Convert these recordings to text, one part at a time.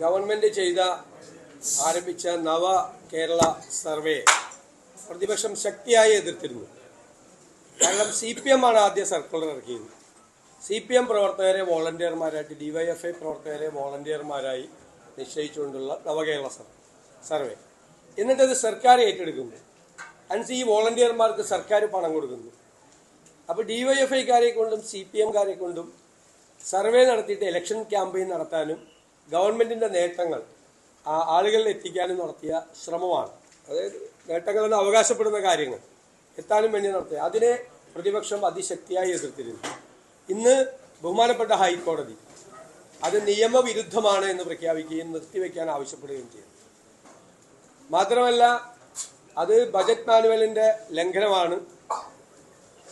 Government ആരംഭിച്ച നവ Kerala survey പ്രതിപക്ഷം ശക്തിയായി എതിർത്തിരുന്നു. കാരണം CPM ആണ് ആദ്യ സർക്കുലർ ഇറക്കിയത്. CPM പ്രവർത്തകരെ വോളണ്ടിയർമാരായിട്ട്, DYFI പ്രവർത്തകരെ വോളണ്ടിയർമാരായി നിശ്ചയിച്ചുകൊണ്ടുള്ള നവകേരള സർവേ. എന്നിട്ടത് സർക്കാർ ഏറ്റെടുക്കുന്നു. ഈ വോളണ്ടിയർമാർക്ക് സർക്കാർ പണം കൊടുക്കുന്നു. അപ്പോൾ DYFIക്കാരെ കൊണ്ടും CPMകാരെ കൊണ്ടും സർവേ നടത്തിയിട്ട് ഇലക്ഷൻ ക്യാമ്പയിൻ നടത്താനും ഗവൺമെന്റിന്റെ നേട്ടങ്ങൾ ആളുകളിൽ എത്തിക്കാനും നടത്തിയ ശ്രമമാണ്. അതായത് നേട്ടങ്ങളെന്ന് അവകാശപ്പെടുന്ന കാര്യങ്ങൾ എത്താനും വേണ്ടി നടത്തിയ അതിനെ പ്രതിപക്ഷം അതിശക്തിയായി എതിർത്തിരുന്നു. ഇന്ന് ബഹുമാനപ്പെട്ട ഹൈക്കോടതി അത് നിയമവിരുദ്ധമാണ് എന്ന് പ്രഖ്യാപിക്കുകയും നിർത്തിവെക്കാൻ ആവശ്യപ്പെടുകയും ചെയ്തു. മാത്രമല്ല, അത് ബജറ്റ് മാനുവലിന്റെ ലംഘനമാണ്,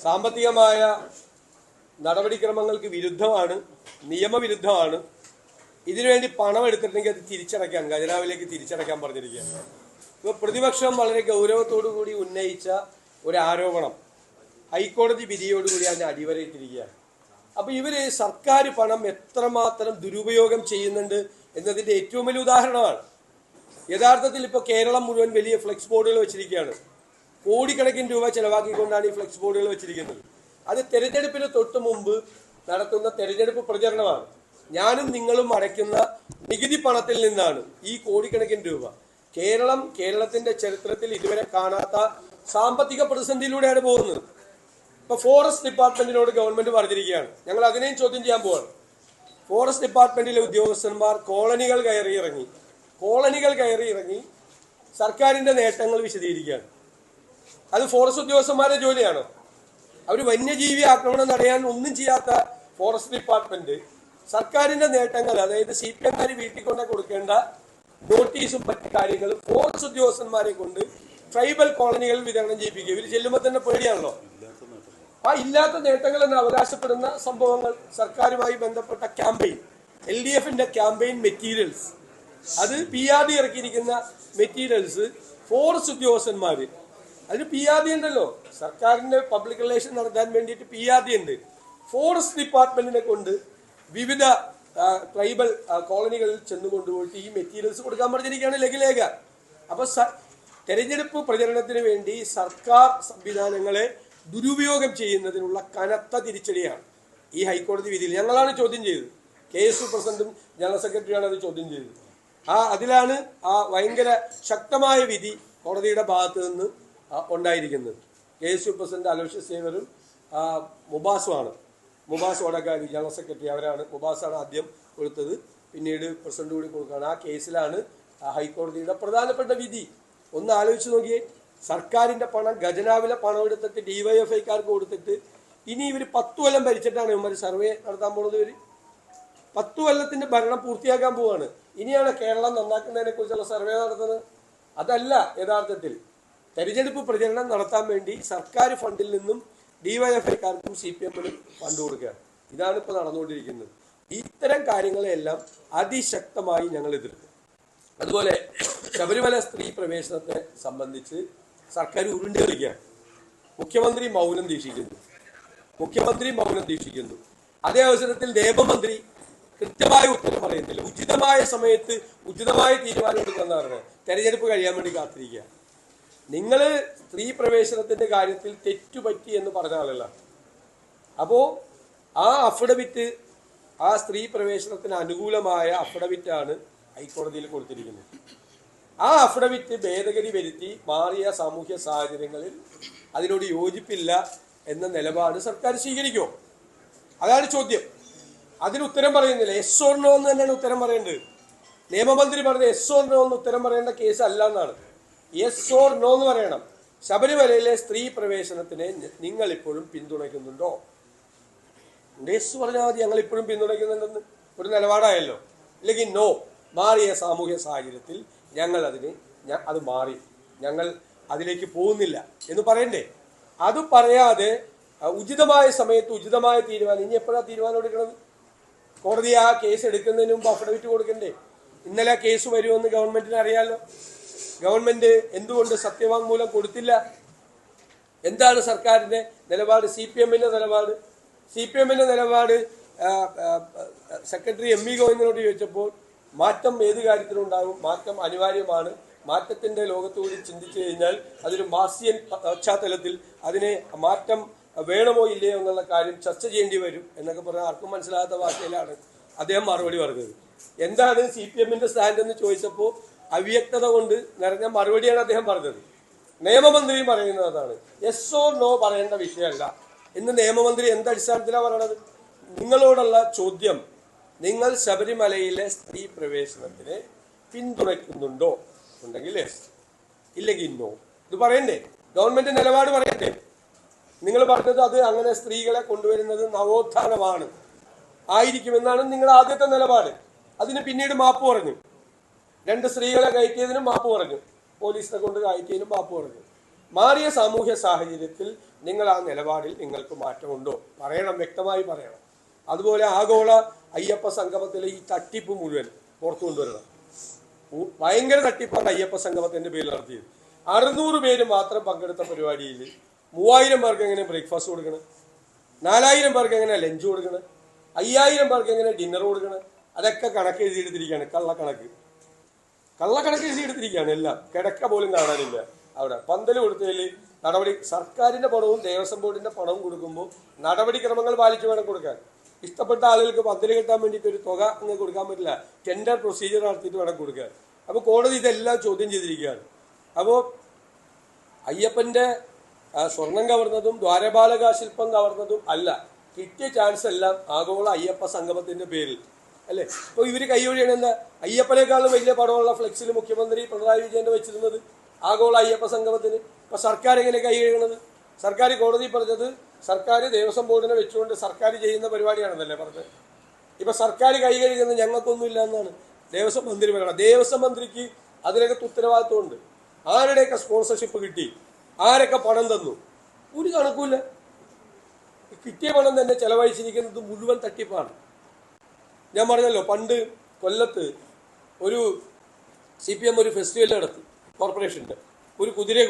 സാമ്പത്തികമായ നടപടിക്രമങ്ങൾക്ക് വിരുദ്ധമാണ്, നിയമവിരുദ്ധമാണ്. ഇതിനുവേണ്ടി പണം എടുത്തിട്ടുണ്ടെങ്കിൽ അത് തിരിച്ചടയ്ക്കാൻ, ഖജനാവിലേക്ക് തിരിച്ചടയ്ക്കാൻ പറഞ്ഞിരിക്കുകയാണ്. ഇപ്പോൾ പ്രതിപക്ഷം വളരെ ഗൗരവത്തോടു കൂടി ഉന്നയിച്ച ഒരു ആരോപണം ഹൈക്കോടതി വിധിയോടുകൂടി അതിനെ അടിവരയിട്ടിരിക്കുകയാണ്. അപ്പോൾ ഇവർ സർക്കാർ പണം എത്രമാത്രം ദുരുപയോഗം ചെയ്യുന്നുണ്ട് എന്നതിൻ്റെ ഏറ്റവും വലിയ ഉദാഹരണമാണ്. യഥാർത്ഥത്തിൽ ഇപ്പോൾ കേരളം മുഴുവൻ വലിയ ഫ്ലെക്സ് ബോർഡുകൾ വെച്ചിരിക്കുകയാണ്. കോടിക്കണക്കിന് രൂപ ചെലവാക്കിക്കൊണ്ടാണ് ഈ ഫ്ലെക്സ് ബോർഡുകൾ വെച്ചിരിക്കുന്നത്. അത് തെരഞ്ഞെടുപ്പിന് തൊട്ട് മുമ്പ് നടത്തുന്ന തെരഞ്ഞെടുപ്പ് പ്രചരണമാണ്. ഞാനും നിങ്ങളും അടയ്ക്കുന്ന നികുതി പണത്തിൽ നിന്നാണ് ഈ കോടിക്കണക്കിന് രൂപ. കേരളത്തിന്റെ ചരിത്രത്തിൽ ഇതുവരെ കാണാത്ത സാമ്പത്തിക പ്രതിസന്ധിയിലൂടെയാണ് പോകുന്നത്. ഇപ്പൊ ഫോറസ്റ്റ് ഡിപ്പാർട്ട്മെന്റിനോട് ഗവൺമെന്റ് പറഞ്ഞിരിക്കുകയാണ്, ഞങ്ങൾ അതിനെയും ചോദ്യം ചെയ്യാൻ പോവാണ്. ഫോറസ്റ്റ് ഡിപ്പാർട്ട്മെന്റിലെ ഉദ്യോഗസ്ഥന്മാർ കോളനികൾ കയറി ഇറങ്ങി സർക്കാരിന്റെ നേട്ടങ്ങൾ വിശദീകരിക്കുകയാണ്. അത് ഫോറസ്റ്റ് ഉദ്യോഗസ്ഥന്മാരുടെ ജോലിയാണോ? അവർ വന്യജീവി ആക്രമണം തടയാൻ ഒന്നും ചെയ്യാത്ത ഫോറസ്റ്റ് ഡിപ്പാർട്ട്മെന്റ് സർക്കാരിന്റെ നേട്ടങ്ങൾ, അതായത് CPMകാർ വീട്ടിൽ കൊണ്ട് കൊടുക്കേണ്ട നോട്ടീസും മറ്റു കാര്യങ്ങളും ഫോറസ്റ്റ് ഉദ്യോഗസ്ഥന്മാരെ കൊണ്ട് ട്രൈബൽ കോളനികളിൽ വിതരണം ചെയ്യിപ്പിക്കുക. ഇവർ ചെല്ലുമ്പോൾ തന്നെ പേടിയാണല്ലോ. ഇല്ലാത്ത നേട്ടങ്ങൾ എന്ന് അവകാശപ്പെടുന്ന സംഭവങ്ങൾ, സർക്കാരുമായി ബന്ധപ്പെട്ട ക്യാമ്പയിൻ, LDFന്റെ ക്യാമ്പയിൻ മെറ്റീരിയൽസ്, അത് PRD ഇറക്കിയിരിക്കുന്ന മെറ്റീരിയൽസ് ഫോറസ്റ്റ് ഉദ്യോഗസ്ഥന്മാര്, അതിന് PRD ഉണ്ടല്ലോ, സർക്കാരിന്റെ പബ്ലിക് റിലേഷൻ നടത്താൻ വേണ്ടിയിട്ട് PRD ഉണ്ട്. ഫോറസ്റ്റ് ഡിപ്പാർട്ട്മെന്റിനെ കൊണ്ട് വിവിധ ട്രൈബൽ കോളനികളിൽ ചെന്നുകൊണ്ടുപോയിട്ട് ഈ മെറ്റീരിയൽസ് കൊടുക്കാൻ പറഞ്ഞിരിക്കുകയാണ് ലഘുലേഖ. അപ്പൊ തെരഞ്ഞെടുപ്പ് പ്രചരണത്തിന് വേണ്ടി സർക്കാർ സംവിധാനങ്ങളെ ദുരുപയോഗം ചെയ്യുന്നതിനുള്ള കനത്ത തിരിച്ചടിയാണ് ഈ ഹൈക്കോടതി വിധിയിൽ. ഞങ്ങളാണ് ചോദ്യം ചെയ്തത്. KSU പ്രസിഡന്റും ജനറൽ സെക്രട്ടറിയാണ് അത് ചോദ്യം ചെയ്തത്. അതിലാണ് ഭയങ്കര ശക്തമായ വിധി കോടതിയുടെ ഭാഗത്ത് നിന്ന് ഉണ്ടായിരിക്കുന്നത്. KSU പ്രസിഡന്റ് അലോഷ്യസ് സേവരും മുബാസ് ഓടക്കാരി ജനറൽ സെക്രട്ടറി, അവരാണ്. മുബാസാണ് ആദ്യം കൊടുത്തത്, പിന്നീട് പ്രസിഡന്റ് കൂടി കൊടുക്കുകയാണ്. ആ കേസിലാണ് ഹൈക്കോടതിയുടെ പ്രധാനപ്പെട്ട വിധി. ഒന്ന് ആലോചിച്ച് നോക്കിയേ, സർക്കാരിന്റെ പണം, ഖജനാവിലെ പണം എടുത്തിട്ട് DYFIക്കാർക്ക് കൊടുത്തിട്ട് ഇനി ഇവർ 10 കൊല്ലം ഭരിച്ചിട്ടാണ് ഇവന്മാർ സർവേ നടത്താൻ പോകുന്നത്. ഇവർ 10 കൊല്ലത്തിന്റെ ഭരണം പൂർത്തിയാക്കാൻ പോവാണ്. ഇനിയാണ് കേരളം നന്നാക്കുന്നതിനെ കുറിച്ചുള്ള സർവേ നടത്തുന്നത്. അതല്ല, യഥാർത്ഥത്തിൽ തെരഞ്ഞെടുപ്പ് പ്രചരണം നടത്താൻ വേണ്ടി സർക്കാർ ഫണ്ടിൽ നിന്നും DYFIക്കാർക്കും CPMനും ഫണ്ട് കൊടുക്കുകയാണ്. ഇതാണ് ഇപ്പോൾ നടന്നുകൊണ്ടിരിക്കുന്നത്. ഇത്തരം കാര്യങ്ങളെല്ലാം അതിശക്തമായി ഞങ്ങൾ എതിർക്കും. അതുപോലെ ശബരിമല സ്ത്രീ പ്രവേശനത്തെ സംബന്ധിച്ച് സർക്കാർ ഉരുണ്ട് കളിക്കുകയാണ്. മുഖ്യമന്ത്രി മൗനം ദീക്ഷിക്കുന്നു. അതേ അവസരത്തിൽ നിയമമന്ത്രി കൃത്യമായ ഉത്തരം പറയുന്നില്ല. ഉചിതമായ സമയത്ത് ഉചിതമായ തീരുമാനം എടുക്കുന്ന പറഞ്ഞത് തെരഞ്ഞെടുപ്പ് കഴിയാൻ വേണ്ടി കാത്തിരിക്കുക. നിങ്ങൾ സ്ത്രീ പ്രവേശനത്തിന്റെ കാര്യത്തിൽ തെറ്റുപറ്റി എന്ന് പറഞ്ഞ ആളല്ല. അപ്പോ ആ അഫിഡവിറ്റ്, ആ സ്ത്രീ പ്രവേശനത്തിന് അനുകൂലമായ അഫിഡവിറ്റാണ് ഹൈക്കോടതിയിൽ കൊടുത്തിരിക്കുന്നത്. ആ അഫിഡവിറ്റ് ഭേദഗതി വരുത്തി മാറിയ സാമൂഹ്യ സാഹചര്യങ്ങളിൽ അതിനോട് യോജിപ്പില്ല എന്ന നിലപാട് സർക്കാർ സ്വീകരിക്കുമോ? അതാണ് ചോദ്യം. അതിന് ഉത്തരം പറയുന്നില്ല. യെസ് ഓർ നോ എന്ന് തന്നെയാണ് ഉത്തരം പറയേണ്ടത്. നിയമമന്ത്രി പറഞ്ഞ യെസ് ഓർ നോ എന്ന് ഉത്തരം പറയേണ്ട കേസ് അല്ല എന്നാണ്. യെസ് ഓർ നോ എന്ന് പറയണം. ശബരിമലയിലെ സ്ത്രീ പ്രവേശനത്തിനെ നിങ്ങൾ ഇപ്പോഴും പിന്തുണയ്ക്കുന്നുണ്ടോ? യെസ് പറഞ്ഞാൽ മതി, ഞങ്ങൾ ഇപ്പോഴും പിന്തുണയ്ക്കുന്നുണ്ടെന്ന് ഒരു നിലപാടായല്ലോ. അല്ലെങ്കിൽ നോ, മാറിയ സാമൂഹ്യ സാഹചര്യത്തിൽ അത് മാറി, ഞങ്ങൾ അതിലേക്ക് പോകുന്നില്ല എന്ന് പറയണ്ടേ? അത് പറയാതെ ഉചിതമായ സമയത്ത് ഉചിതമായ തീരുമാനം. ഇനി എപ്പോഴാണ് തീരുമാനം എടുക്കുന്നത്? കോടതി ആ കേസ് എടുക്കുന്നതിന് മുമ്പ് അഫിഡവിറ്റ് കൊടുക്കണ്ടേ? ഇന്നലെ കേസ് വരുമെന്ന് ഗവൺമെന്റിന് അറിയാലോ. ഗവൺമെന്റ് എന്തുകൊണ്ട് സത്യവാങ്മൂലം കൊടുത്തില്ല? എന്താണ് സർക്കാരിന്റെ നിലപാട്? CPMന്റെ നിലപാട് സെക്രട്ടറി ME ഗോവിന്ദനോട് ചോദിച്ചപ്പോൾ മാറ്റം ഏത് കാര്യത്തിലുണ്ടാകും, മാറ്റം അനിവാര്യമാണ്. മാറ്റത്തിന്റെ ലോകത്തുകൂടി ചിന്തിച്ചു കഴിഞ്ഞാൽ അതൊരു മാർസിയൻ പശ്ചാത്തലത്തിൽ അതിനെ മാറ്റം വേണമോ ഇല്ലയോ എന്നുള്ള കാര്യം ചർച്ച ചെയ്യേണ്ടി വരും എന്നൊക്കെ പറഞ്ഞാൽ ആർക്കും മനസ്സിലാകാത്ത ഭാഷയിലാണ് അദ്ദേഹം മറുപടി പറഞ്ഞത്. എന്താണ് CPM-ന്റെ സ്റ്റാൻഡ് എന്ന് ചോദിച്ചപ്പോൾ അവ്യക്തത കൊണ്ട് നിറഞ്ഞ മറുപടിയാണ് അദ്ദേഹം പറഞ്ഞത്. നിയമമന്ത്രി പറയുന്നത് അതാണ്, യെസ് ഓർ നോ പറയേണ്ട വിഷയമല്ല. ഇന്ന് നിയമമന്ത്രി എന്തടിസ്ഥാനത്തിലാണ് പറയണത്? നിങ്ങളോടുള്ള ചോദ്യം, നിങ്ങൾ ശബരിമലയിലെ സ്ത്രീ പ്രവേശനത്തിന് പിന്തുണയ്ക്കുന്നുണ്ടോ? ഉണ്ടെങ്കിൽ യെസ്, ഇല്ലെങ്കിൽ നോ. ഇത് പറയണ്ടേ? ഗവൺമെന്റ് നിലപാട് പറയണ്ടേ? നിങ്ങൾ പറഞ്ഞത് അത് അങ്ങനെ സ്ത്രീകളെ കൊണ്ടുവരുന്നത് നവോത്ഥാനമാണ് ആയിരിക്കുമെന്നാണ് നിങ്ങളുടെ ആദ്യത്തെ നിലപാട്. അതിന് പിന്നീട് മാപ്പ് പറഞ്ഞു. 2 സ്ത്രീകളെ കയറ്റിയതിനും മാപ്പ് പറഞ്ഞു, പോലീസിനെ കൊണ്ട് കയറ്റിയതിനും മാപ്പ് പറഞ്ഞു. മാറിയ സാമൂഹ്യ സാഹചര്യത്തിൽ നിങ്ങൾ ആ നിലപാടിൽ നിങ്ങൾക്ക് മാറ്റമുണ്ടോ? പറയണം, വ്യക്തമായി പറയണം. അതുപോലെ ആഗോള അയ്യപ്പ സംഗമത്തിലെ ഈ തട്ടിപ്പ് മുഴുവൻ പുറത്തു കൊണ്ടുവരണം. ഭയങ്കര തട്ടിപ്പാണ് അയ്യപ്പ സംഗമത്തിന്റെ പേരിൽ നടത്തിയത്. 600 പേര് മാത്രം പങ്കെടുത്ത പരിപാടിയിൽ 3000 പേർക്ക് എങ്ങനെ ബ്രേക്ക്ഫാസ്റ്റ് കൊടുക്കണം, 4000 പേർക്ക് എങ്ങനെ ലഞ്ച് കൊടുക്കണം, 5000 പേർക്ക് എങ്ങനെ ഡിന്നർ കൊടുക്കണം, അതൊക്കെ കണക്ക് എഴുതിയെടുത്തിരിക്കുകയാണ്. കള്ളക്കണക്ക് എഴുതിയെടുത്തിരിക്കുകയാണ്. എല്ലാം കിടക്ക പോലും കാണാനില്ല. അവിടെ പന്തൽ കൊടുത്തതിൽ നടപടി, സർക്കാരിന്റെ പണവും ദേവസ്വം ബോർഡിന്റെ പണവും കൊടുക്കുമ്പോൾ നടപടിക്രമങ്ങൾ പാലിച്ച് വേണം കൊടുക്കാൻ. ഇഷ്ടപ്പെട്ട ആളുകൾക്ക് പന്തൽ കിട്ടാൻ വേണ്ടിയിട്ട് ഒരു തുക അങ്ങ് കൊടുക്കാൻ പറ്റില്ല, ടെൻഡർ പ്രൊസീജിയർ നടത്തിയിട്ട് വേണം കൊടുക്കാൻ. അപ്പോൾ കോടതി ഇതെല്ലാം ചോദ്യം ചെയ്തിരിക്കുകയാണ്. അപ്പോൾ അയ്യപ്പന്റെ സ്വർണം കവർന്നതും ദ്വാരപാലക ശില്പം കവർന്നതും അല്ല, കിട്ടിയ ചാൻസ് എല്ലാം ആഗോള അയ്യപ്പ സംഗമത്തിന്റെ പേരിൽ അല്ലേ? ഇപ്പോൾ ഇവർ കൈയൊഴിയണം. എന്താ? അയ്യപ്പനേക്കാളും വലിയ പടമുള്ള ഫ്ലെക്സിൽ മുഖ്യമന്ത്രി പിണറായി വിജയന്റെ വെച്ചിരുന്നത് ആഗോള അയ്യപ്പ സംഗമത്തിന്. ഇപ്പൊ സർക്കാർ എങ്ങനെ കൈകഴുകണത്? സർക്കാർ കോടതി പറഞ്ഞത് സർക്കാർ ദേവസ്വം ബോർഡിനെ വെച്ചുകൊണ്ട് സർക്കാർ ചെയ്യുന്ന പരിപാടിയാണെന്നല്ലേ പറഞ്ഞത്. ഇപ്പൊ സർക്കാർ കൈ കഴുകുന്നത് ഞങ്ങൾക്കൊന്നുമില്ല എന്നാണ് ദേവസ്വം മന്ത്രി പറയണം. ദേവസ്വം മന്ത്രിക്ക് അതിനകത്ത് ഉത്തരവാദിത്വമുണ്ട്. ആരുടെയൊക്കെ സ്പോൺസർഷിപ്പ് കിട്ടി, ആരൊക്കെ പണം തന്നു, ഒരു കണക്കുമില്ല. കിട്ടിയ പണം തന്നെ ചെലവഴിച്ചിരിക്കുന്നത് മുഴുവൻ തട്ടിപ്പാണ്. ഞാൻ പറഞ്ഞല്ലോ, പണ്ട് കൊല്ലത്ത് ഒരു CPM ഒരു ഫെസ്റ്റിവൽ നടത്തി. കോർപ്പറേഷൻ്റെ ഒരു കുതിരയെ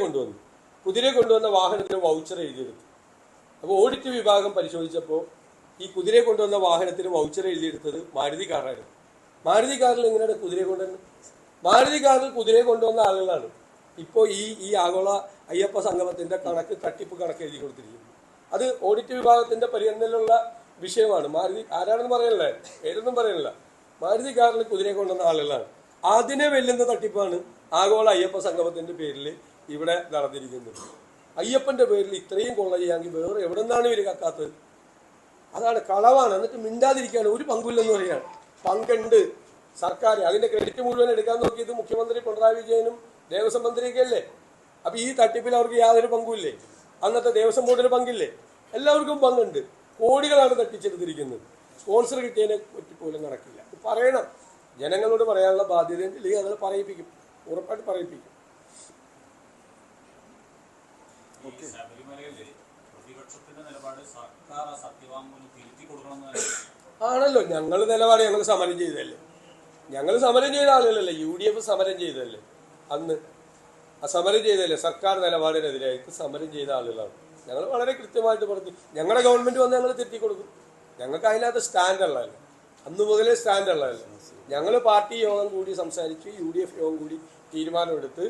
കൊണ്ടുവന്ന വാഹനത്തിന് വൗച്ചർ എഴുതിയെടുത്തു. അപ്പോൾ ഓഡിറ്റ് വിഭാഗം പരിശോധിച്ചപ്പോൾ ഈ കുതിരയെ കൊണ്ടുവന്ന വാഹനത്തിന് വൗച്ചർ എഴുതിയെടുത്തത് മാരുതി കാറായിരുന്നു. മാരുതി കാറിൽ എങ്ങനെയാണ് കുതിരയെ കൊണ്ടുവന്നത്? മാരുതി കാറിൽ കുതിരയെ കൊണ്ടുവന്ന ആളുകളാണ് ഇപ്പോൾ ഈ ആഗോള അയ്യപ്പ സംഗമത്തിന്റെ തട്ടിപ്പ് കണക്ക് എഴുതി കൊടുത്തിരിക്കുന്നു. അത് ഓഡിറ്റ് വിഭാഗത്തിന്റെ പരിഗണനയിലുള്ള വിഷയമാണ്. മാരുതി ആരാണെന്ന് പറയണില്ല, പേരൊന്നും പറയണില്ല. മാരുതി കാറിൽ കുതിരയെ കൊണ്ടുവന്ന ആളുകളാണ്. അതിനെ വെല്ലുന്ന തട്ടിപ്പാണ് ആഗോള അയ്യപ്പ സംഗമത്തിന്റെ പേരിൽ ഇവിടെ നടന്നിരിക്കുന്നത്. അയ്യപ്പന്റെ പേരിൽ ഇത്രയും കൊള്ള ചെയ്യാമെങ്കിൽ വേറെ എവിടെ നിന്നാണ് ഇവർ കക്കാത്തത്? അതാണ്, കളവാണ്. എന്നിട്ട് മിണ്ടാതിരിക്കുകയാണ്, ഒരു പങ്കുമില്ലെന്ന് പറയുകയാണ്. പങ്കുണ്ട് സർക്കാർ. അതിന്റെ ക്രെഡിറ്റ് മുഴുവൻ എടുക്കാൻ നോക്കിയത് മുഖ്യമന്ത്രി പിണറായി വിജയനും ദേവസ്വം മന്ത്രിയൊക്കെ അല്ലേ. അപ്പൊ ഈ തട്ടിപ്പിൽ അവർക്ക് യാതൊരു പങ്കുമില്ലേ? അന്നത്തെ ദേവസ്വം ബോർഡിന് പങ്കില്ലേ? എല്ലാവർക്കും പങ്കുണ്ട്. കോടികളാണ് തട്ടിച്ചെടുത്തിരിക്കുന്നത്. സ്പോൺസർ കിട്ടിയതിനെ പറ്റി പോലും നടക്കില്ല. പറയണം, ജനങ്ങളോട് പറയാനുള്ള ബാധ്യതയുണ്ട്. ഇല്ലെങ്കിൽ അത് പറയിപ്പിക്കും, ഉറപ്പായിട്ട് പറയിപ്പിക്കും. ആണല്ലോ ഞങ്ങൾ നിലപാട്. ഞങ്ങൾ സമരം ചെയ്തതല്ലേ, ഞങ്ങൾ സമരം ചെയ്ത ആളുകളല്ലേ, UDF സമരം ചെയ്തതല്ലേ, അന്ന് ആ സമരം ചെയ്തതല്ലേ, സർക്കാർ നിലപാടിനെതിരായിട്ട് സമരം ചെയ്ത ആളുകളാണ്. ഞങ്ങൾ വളരെ കൃത്യമായിട്ട് പറഞ്ഞു, ഞങ്ങളുടെ ഗവൺമെന്റ് വന്ന് ഞങ്ങൾ തിരുത്തി കൊടുക്കും. ഞങ്ങൾക്ക് അതിനകത്ത് സ്റ്റാൻഡ് ഉള്ളതല്ല, അന്ന് മുതലേ സ്റ്റാൻഡ് ഉള്ളതല്ല. ഞങ്ങൾ പാർട്ടി യോഗം കൂടി സംസാരിച്ച് UDF യോഗം കൂടി തീരുമാനമെടുത്ത്,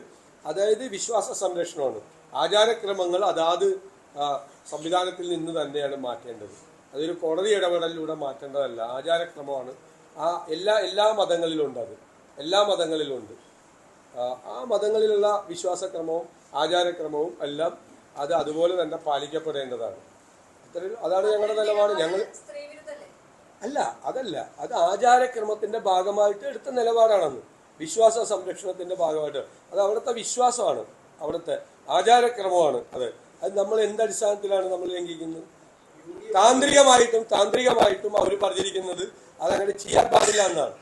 അതായത് വിശ്വാസ സംരക്ഷണമാണ്, ആചാരക്രമങ്ങൾ അതാത് സംവിധാനത്തിൽ നിന്ന് തന്നെയാണ് മാറ്റേണ്ടത്. അതൊരു കോടതി ഇടപെടലിലൂടെ മാറ്റേണ്ടതല്ല, ആചാരക്രമമാണ്. ആ എല്ലാ മതങ്ങളിലുണ്ട്, അത് എല്ലാ മതങ്ങളിലുണ്ട്. ആ മതങ്ങളിലുള്ള വിശ്വാസക്രമവും ആചാരക്രമവും എല്ലാം അത് അതുപോലെ തന്നെ പാലിക്കപ്പെടേണ്ടതാണ്. അതാണ് ഞങ്ങളുടെ നിലപാട്. ഞങ്ങൾ അതല്ല, അത് ആചാരക്രമത്തിന്റെ ഭാഗമായിട്ട് എടുത്ത നിലപാടാണെന്ന്. വിശ്വാസ സംരക്ഷണത്തിന്റെ ഭാഗമായിട്ട് അത് അവിടുത്തെ വിശ്വാസമാണ്, അവിടുത്തെ ആചാരക്രമമാണ്. അത് നമ്മൾ എന്തടിസ്ഥാനത്തിലാണ് നമ്മൾ ലംഘിക്കുന്നത്? താന്ത്രികമായിട്ടും അവർ പറഞ്ഞിരിക്കുന്നത് അതങ്ങനെ ചെയ്യാൻ പാടില്ല എന്നാണ്.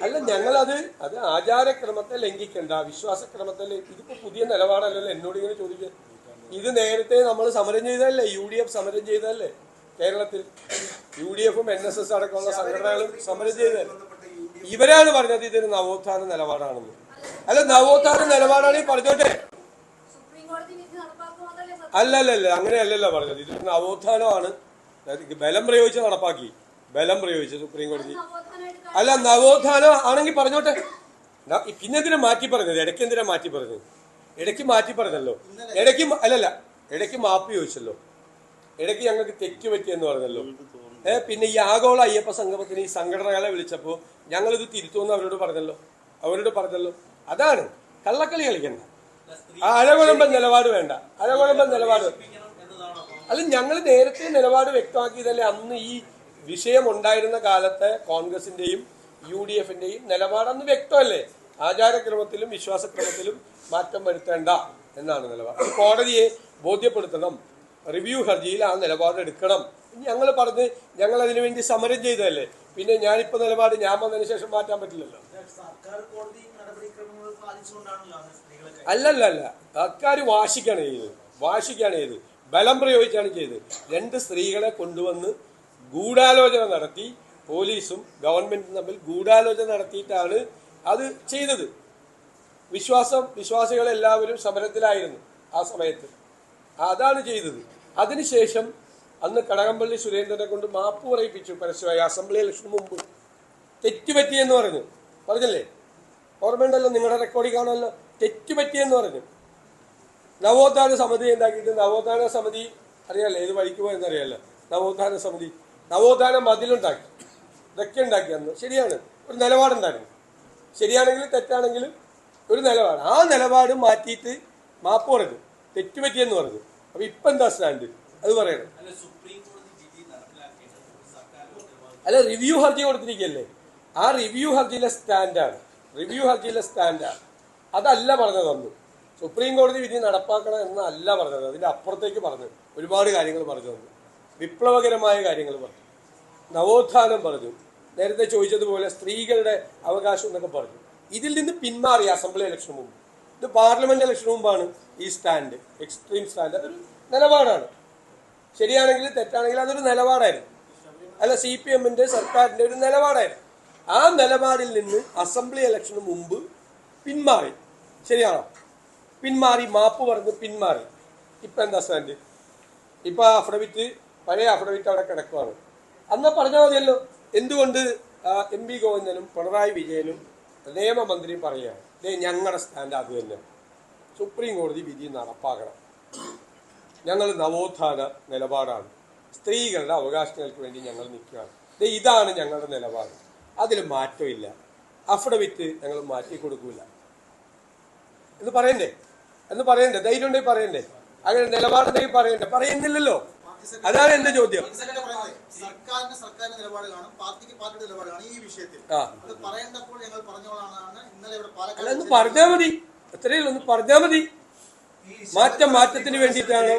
അല്ല, ഞങ്ങളത് ആചാരക്രമത്തെ ലംഘിക്കണ്ട, വിശ്വാസക്രമത്തെ. ഇതിപ്പോ പുതിയ നിലപാടല്ലല്ലോ എന്നോട് ഇങ്ങനെ ചോദിക്കുക. ഇത് നേരത്തെ നമ്മൾ സമരം ചെയ്തതല്ലേ, UDF സമരം ചെയ്തതല്ലേ കേരളത്തിൽ. UDF-ഉം NSS അടക്കമുള്ള സംഘടനകളും സമരം ചെയ്തതല്ലേ. ഇവരാണ് പറഞ്ഞത് ഇതൊരു നവോത്ഥാന നിലപാടാണെന്ന്. അല്ല, നവോത്ഥാന നിലപാടാണെങ്കിൽ പറഞ്ഞോട്ടെ. അല്ലല്ല, അങ്ങനെയല്ലല്ലോ പറഞ്ഞത്. ഇത് നവോത്ഥാനമാണ്, ബലം പ്രയോഗിച്ച് നടപ്പാക്കി. ബലം പ്രയോഗിച്ചു സുപ്രീം കോടതി. അല്ല, നവോത്ഥാനം ആണെങ്കിൽ പറഞ്ഞോട്ടെ, പിന്നെന്തിനാ മാറ്റി പറഞ്ഞത്? ഇടയ്ക്ക് എന്തിനാ മാറ്റി പറഞ്ഞത്? ഇടയ്ക്ക് മാറ്റി പറഞ്ഞല്ലോ, ഇടയ്ക്ക് അല്ലല്ല, ഇടയ്ക്ക് മാപ്പ് ചോദിച്ചല്ലോ, ഇടയ്ക്ക് ഞങ്ങൾക്ക് തെറ്റുപറ്റിയെന്ന് പറഞ്ഞല്ലോ. പിന്നെ ഈ ആഗോള അയ്യപ്പ സംഗമത്തിന് ഈ സംഘടനകളെ വിളിച്ചപ്പോൾ ഞങ്ങളിത് തിരുത്തുമെന്ന് അവരോട് പറഞ്ഞല്ലോ. അതാണ് കള്ളക്കളി കളിക്കണ്ട. ആ അഴകുഴമ്പൻ നിലപാട് വേണ്ട, അഴകുഴമ്പൻ നിലപാട്. അല്ല, ഞങ്ങൾ നേരത്തെ നിലപാട് വ്യക്തമാക്കിയതല്ലേ. അന്ന് ഈ വിഷയം ഉണ്ടായിരുന്ന കാലത്തെ കോൺഗ്രസിന്റെയും UDFന്റെയും നിലപാട് അന്ന് വ്യക്തമല്ലേ. ആചാരക്രമത്തിലും വിശ്വാസക്രമത്തിലും മാറ്റം വരുത്തേണ്ട എന്നാണ് നിലപാട്. കോടതിയെ ബോധ്യപ്പെടുത്തണം, റിവ്യൂ ഹർജിയിൽ ആ നിലപാട് എടുക്കണം. ഞങ്ങൾ അതിനുവേണ്ടി സമരം ചെയ്തതല്ലേ. പിന്നെ ഞാനിപ്പോ നിലപാട് ഞാൻ വന്നതിന് ശേഷം മാറ്റാൻ പറ്റില്ലല്ലോ. അല്ലല്ല, സർക്കാർ വാശിക്കാണ് ചെയ്തത്, ബലം പ്രയോഗിച്ചാണ് ചെയ്തത്. 2 സ്ത്രീകളെ കൊണ്ടുവന്ന് ഗൂഢാലോചന നടത്തി, പോലീസും ഗവൺമെന്റും തമ്മിൽ ഗൂഢാലോചന നടത്തിയിട്ടാണ് അത് ചെയ്തത്. വിശ്വാസികളെല്ലാവരും സമരത്തിലായിരുന്നു ആ സമയത്ത്, അതാണ് ചെയ്തത്. അതിനുശേഷം അന്ന് കടകംപള്ളി സുരേന്ദ്രനെ കൊണ്ട് മാപ്പ് പറയിപ്പിച്ചു പരസ്യമായി. അസംബ്ലി ഇലക്ഷന് മുമ്പ് തെറ്റുപറ്റിയെന്ന് പറഞ്ഞല്ലേ, ഓർമ്മയുണ്ടല്ലോ, നിങ്ങളുടെ റെക്കോർഡിൽ കാണുമല്ലോ. തെറ്റുപറ്റിയെന്ന് പറഞ്ഞു. നവോത്ഥാന സമിതി ഉണ്ടാക്കിയിട്ട്, നവോത്ഥാന സമിതി അറിയാലോ ഏത് വഴിക്ക് പോയെന്നറിയാലോ. നവോത്ഥാന മതിലുണ്ടാക്കി, ഇതൊക്കെ ഉണ്ടാക്കി. അന്ന് ശരിയാണ്, ഒരു നിലപാടുണ്ടായിരുന്നു. ശരിയാണെങ്കിലും തെറ്റാണെങ്കിലും ഒരു നിലപാട്. ആ നിലപാട് മാറ്റിയിട്ട് മാപ്പ് പറഞ്ഞു, തെറ്റുപറ്റിയെന്ന് പറഞ്ഞു. അപ്പൊ ഇപ്പൊ എന്താ സ്റ്റാൻഡ് അത് പറയണം. അല്ല, റിവ്യൂ ഹർജി കൊടുത്തിരിക്കുകയല്ലേ, ആ റിവ്യൂ ഹർജിയിലെ സ്റ്റാൻഡാണ്. അതല്ല പറഞ്ഞത് അന്ന്. സുപ്രീം കോടതി വിധി നടപ്പാക്കണം എന്നല്ല പറഞ്ഞത്, അതിന്റെ അപ്പുറത്തേക്ക് പറഞ്ഞു. ഒരുപാട് കാര്യങ്ങൾ പറഞ്ഞു തന്നു, വിപ്ലവകരമായ കാര്യങ്ങൾ പറഞ്ഞു. നവോത്ഥാനം പറഞ്ഞു, നേരത്തെ ചോദിച്ചതുപോലെ സ്ത്രീകളുടെ അവകാശം എന്നൊക്കെ പറഞ്ഞു. ഇതിൽ നിന്ന് പിന്മാറി അസംബ്ലി ഇലക്ഷന് മുമ്പ്. ഇത് പാർലമെന്റ് ഇലക്ഷന് മുമ്പാണ് ഈ സ്റ്റാൻഡ്, എക്സ്ട്രീം സ്റ്റാൻഡ്. അതൊരു നിലപാടാണ്. ശരിയാണെങ്കിലും തെറ്റാണെങ്കിലും അതൊരു നിലപാടായിരുന്നു. അല്ല, CPMന്റെ സർക്കാരിന്റെ ഒരു നിലപാടായിരുന്നു. ആ നിലപാടിൽ നിന്ന് അസംബ്ലി ഇലക്ഷന് മുമ്പ് പിന്മാറി. ശരിയാണോ? പിന്മാറി, മാപ്പ് പറഞ്ഞ് പിന്മാറി. ഇപ്പൊ എന്താ സ്റ്റാൻഡ്? ഇപ്പൊ പഴയ അഫിഡവിറ്റ് അവിടെ കിടക്കുവാണ്. അന്ന് പറഞ്ഞാൽ മതിയല്ലോ. എന്തുകൊണ്ട് MP ഗോവിന്ദനും പിണറായി വിജയനും നിയമമന്ത്രിയും പറയുകയാണ്, ഞങ്ങളുടെ സ്റ്റാൻഡ് അത് തന്നെ, സുപ്രീം കോടതി വിധി നടപ്പാക്കണം, ഞങ്ങൾ നവോത്ഥാന നിലപാടാണ്, സ്ത്രീകളുടെ അവകാശങ്ങൾക്ക് വേണ്ടി ഞങ്ങൾ നിൽക്കുകയാണ്, ഇതാണ് ഞങ്ങളുടെ നിലപാട്, അതിൽ മാറ്റമില്ല, അഫിഡവിറ്റ് ഞങ്ങൾ മാറ്റി കൊടുക്കൂല എന്ന് പറയണ്ടേ? ധൈര്യം ഉണ്ടെങ്കിൽ പറയണ്ടേ? അങ്ങനെ നിലപാടുണ്ടെങ്കിൽ പറയുന്നില്ലല്ലോ. അതാണ് എന്റെ ചോദ്യം. സർക്കാരിന്റെ നിലപാട് കാണും, പാർട്ടിയുടെ നിലപാട് കാണും ഈ വിഷയത്തിൽ. അത് പറയേണ്ടപ്പോൾ ഞങ്ങൾ പറഞ്ഞോളാണ്. ഇന്നലെ ഇവിടെ പാലക്കാട് ഒന്ന് പറഞ്ഞാൽ മതി, അത്രയേ ഒന്ന് പറഞ്ഞാൽ മതി. മാറ്റത്തിന് വേണ്ടിയിട്ടാണോ,